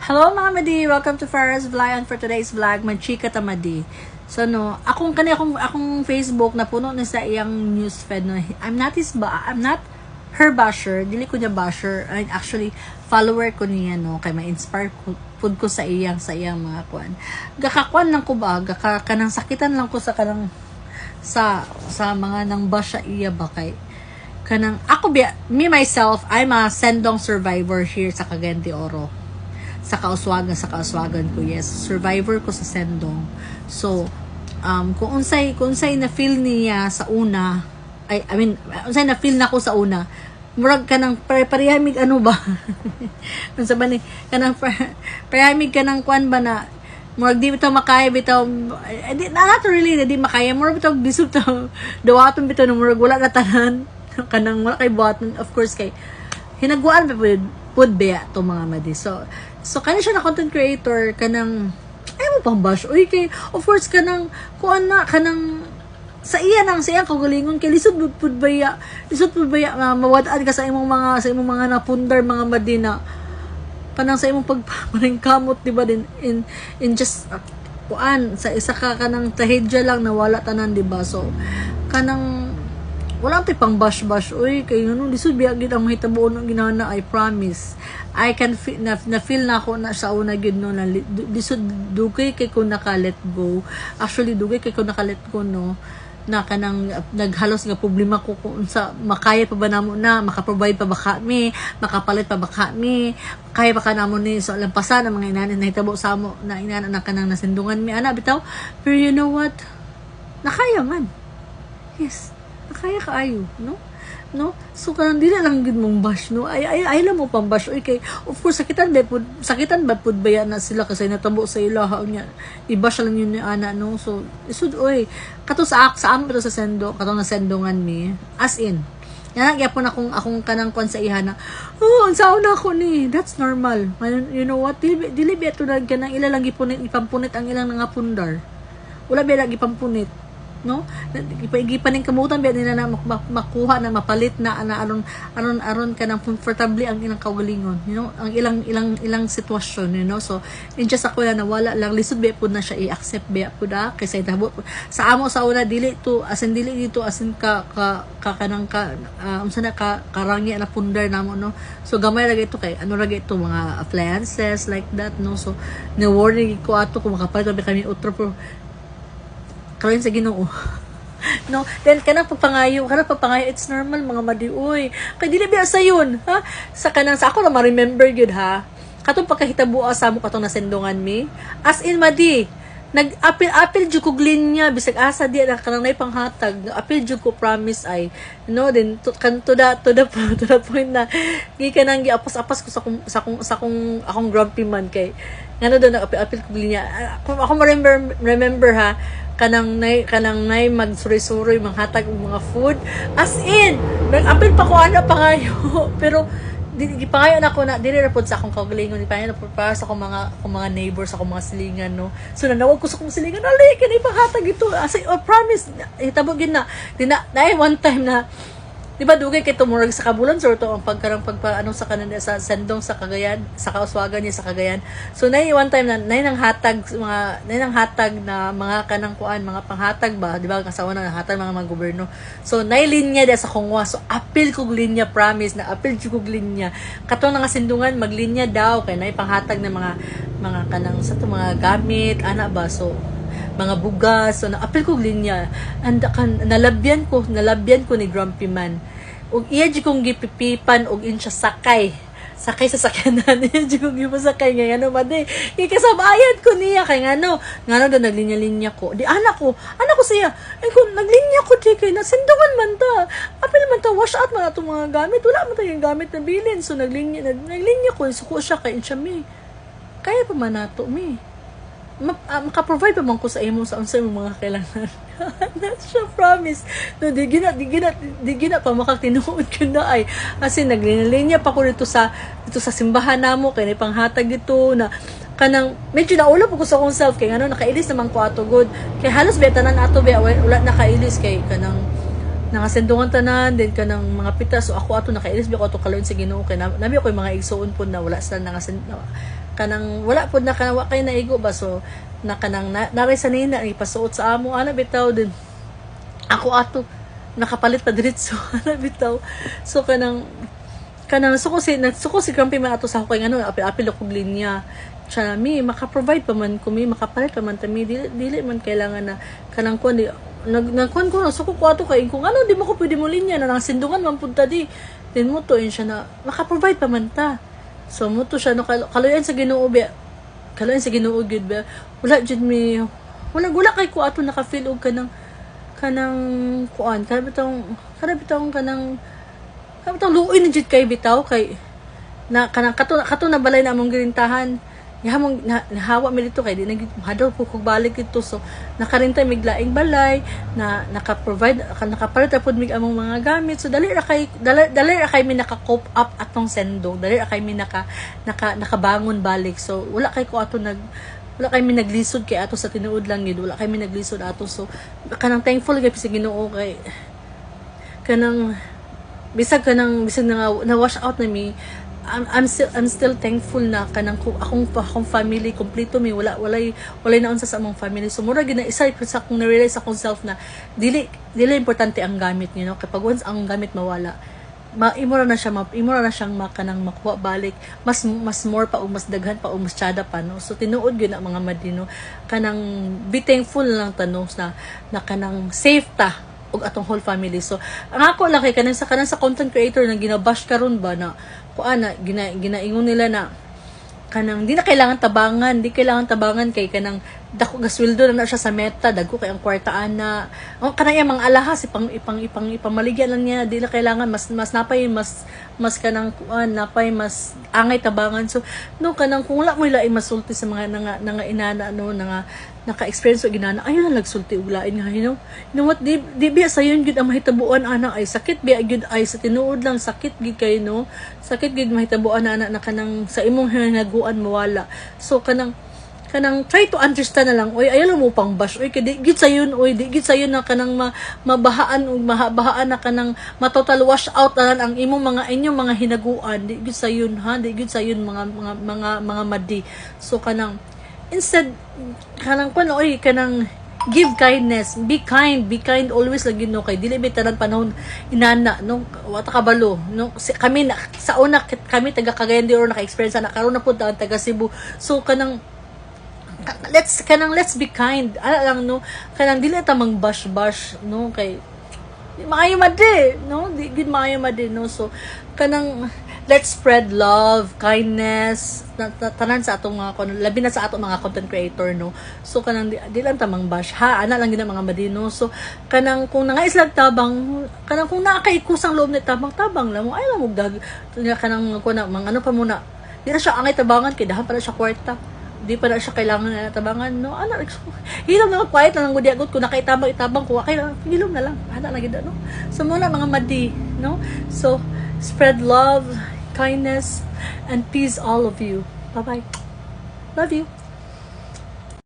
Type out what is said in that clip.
Hello mga madi! Welcome to Farah's Vlog, and for today's vlog, Manchika ta madi. So no, akong Facebook na puno na sa iyang news feed no. I'm not her basher, dili ko niya basher. And actually follower ko niya no, kay ma-inspire ko sa iyang mga kwan. Gakakwan lang ko ba, kanang sakitan lang ko sa kanang sa mga nang basha iya ba kay kanang ako me myself, I'm a sendong survivor here sa Cagayan de Oro. Sa kauswagan ko, yes, survivor ko sa sendong. So kung unsay na feel niya sa una, unsay na feel nako sa una, murag kanang parehamig ano ba unsa ba ni kanang parehamig kanang kwan ba na murag di bitaw makaya bitaw not really di makaya murag bitaw disub taw dawaton bitaw murag wala na tanan kanang wala kay buhaton, of course kay hinagwaan pa pud beya to mga madi. So kanang siya na content creator kanang ay mo pang bash oy kay of course kanang kuan na kanang sa iyang kagalingon kay lisod pud baya mawad-an ka sa imong mga napundar mga madina panang sa imong pagparingkamot di ba din in just kuan sa isa ka kanang tahedya lang nawala tanan di ba. So kanang wala tay pang bash oy kay ngano lisod biya gid ang mahitabuon ng ginana. I promise I can feel na ako na sa una gid no na lisod dugay kay ko naka-let go. Actually dugay kay ko naka-let go no na kanang naghalos nga problema ko kung sa makaya pa ba namo na maka-provide pa ba kami, makapalit pa ba kami, kaya pa kanamo ni so lampasan ang mga inanan na hitabo sa mo na inanan na kanang nasendungan mi ana bitaw. Pero you know what, nakaya man, yes, nakaya kaayo no. So kanang dili lang gid mong bash no. Ay lang mo pang bash oy kay of course sakitan ba pud baya na sila kasi natabo sa ilaha nya i-bash lang yun ni ana no. So isud oy kato sa amo to sa sendo kato na sendongan mi as in yan gyapon akong kanang kon sa iha na unsaon na ako ni that's normal. You know what, dili beto na kanang ila lang gipunit ipampunit ang ilang nga pundar, wala ba lagi pampunit no. Ipagipan ning kamutan biya nila na makuha na mapalit na aron kanang comfortably ang ilang kaugalingon, you know, ang ilang sitwasyon, you know. So in just ako na wala lang lisod biya pud na siya i-accept biya pud kasi tabo sa amo sa una dili to asin dili dito asin ka kanang unsa na karangi na pundar namo no. So gamay ra ito kay ano ra ito mga appliances like that no. So ni warning ko ato kung makapalit ba kami utro pro karon sa Ginoo no. Then kanang pagpangayo it's normal mga madi oy kay dili biya sa yun ha sa kanang sa ako na ma-remember gyud ha katong pagkahitabo sa mo katong nasendongan mi as in madi nag-apil jud ko linya bisag asa di na kanang nay panghatag apil jud ko promise ay no. Then to the point na gikan nang giapos-apos ko sa akong grumpy man kay ngano daw nag-apil ko linya ako remember ha kanang nay magsuri-suri manghatag og mga food as in nag-apil pa ko ana pangayo pero gipangayo na ko na dili ra pod sa akong kaugalingon gipangayo na para sa akong mga neighbors akong mga silingan no. So nanawag ko sa akong silingan ali kini panghatag ito as promise hitabo gid na one time na di ba dugay kay tumurag sa kabulan so to ang pagpaano sa kananda sa sendong sa Cagayan sa kauswagan niya sa Cagayan. So nay one time na nay nang hatag na mga kanang kuan mga panghatag ba di ba kasawa na hatag mga gobyerno. So nay linya da sa kongwa so apil kog linya promise na apil jud kog linya katong nga sendungan maglinya daw kay nay panghatag na mga kanang sa to mga gamit ana ba so mga bugas. So naapil ko linya and nalabyan ko ni Grumpy Man ug iya di kong gipipipan og insya sakay sa sakyanan niya di kong gipasakay nga ano madi ikasabayan ko niya kay ngano daw naglinya-linya ko di anak ko siya ay kung naglinya ko di kay nasendungan man ta apil man ta wash out man ato mga gamit wala man tayong gamit na bilin. So naglinya ko suko siya kay insya mi kaya pa man nato mi maka-provide pa man ko sa imo sa unsay mga kailangan. That's siya promise. No, di gina pa makatinuod ko na ay kasi naglilinya pa ko dito sa simbahan namo kay panghatag dito na kanang medyo naulap ko sa akong self kay ngano nakailis naman ko ato good kay halos betanan ato be wala nakailis kay kanang nakasendungan tanan din kanang mga pita. So ako ato nakailis bi ko ato kaloy sa Ginoo kay nabi ako yung mga igsuon po na wala sila kanang wala pud na kanang wa kay naigo ba, so na kanang naray sa nina ipasuot sa amo ana bitaw din ako ato nakapalit pa diretso ana bitaw, so kanang suko si Grumpy man ato sa ako kay ano apil kog linya siya mi maka-provide pa man ko mi makapalit pa man ta mi dili man kailangan na kanang kuan di nagkuan ko suko ko ato kay kung ano di mo ko pwede mo linya na nang sindungan man pud ta di din mo to siya na maka-provide pa man ta, so mo to siya no kaluyan sa Ginoo ba kaluyan sa Ginoo gyud ba wala jud mi wala kay ko ato naka-feel og kanang kuan kanang luoy na jud kay bitaw kay na kanang kato na balay na among girintahan yahamong nahawa mi dito kay di nagihadaw ko kog balik ito, so nakarintay mig laing balay na naka-provide nakapalit pod mig among mga gamit, so dali ra kay mi naka-cope up atong sendong, dali ra kay mi nakabangon balik, so wala kay mi naglisod kay ato sa tinuod lang gid, wala kay mi naglisod ato, so kanang thankful kay sa Ginoo kay kanang bisag na wash out na mi. I'm still thankful na kanang akong family kompleto mi walay naon sa among family, so mura gina isa sa akong na-realize akong self na dili importante ang gamit, you know, kapag once ang gamit mawala imura na siyang makanang makuha balik mas more pa o mas daghan pa o mas tsada pa, no, so tinuod gyud na mga madino kanang be thankful lang tanos na kanang safe ta og atong whole family. So ang ako lang kay kanang sa content creator na ginabash karon ba na kuana ginaingon nila na kanang di kailangan tabangan kay kanang dako gasweldo na siya sa Meta, dagko kay ang kwartaan na kanang mga alahas ipamaligyan lang niya, di na kailangan mas napay mas kanang kuan napay mas angay tabangan, so no kanang kung wala mo ilain masulti sa mga nga inana no naka-experience og ginana ayun na nagsulti og lain nga, you know what, di biya sayon gid ang mahitabuan ana ay sakit biya gid ay sa tinuod lang sakit gid kay no, sakit gid mahitabuan ana na kanang sa imong hinaguan mawala, so kanang try to understand na lang oy ayaw mo pang bash oy kay di gid sayon na kanang mabahaan ug mabahaan na kanang matotal wash out na ang inyong mga hinaguan, di gid sayon mga madi, so kanang instead kanang give kindness, be kind always lagi, no, kay dili bitanan panahon inana no wata kabalo no kami sa una kami taga Cagayan de Oro naka-experience na karon na pud taga Cebu, so let's be kind ala lang, no, kanang dili ta mang bash no kay maayo madi no di gid maayo madi, no, so kanang let's spread love, kindness tanan sa atong mga labi na sa atong mga content creator, no, so kanang di lang tamang bash ha ana lang gid mga madino, so kanang kung nangaislag tabang kanang kung naa kay kusang loob ni tabang lang mo ay lang dag kanang mga ano pa muna di na siya angay tabangan kay dahan pa na siya kwarta, di pa na siya kailangan na tabangan, no, ana hilom na quiet lang gud agot ko nakaitabang ko kay hilom na lang ana na gid, no, so muna mga madi, no, so spread love, kindness, and peace, all of you. Bye-bye. Love you.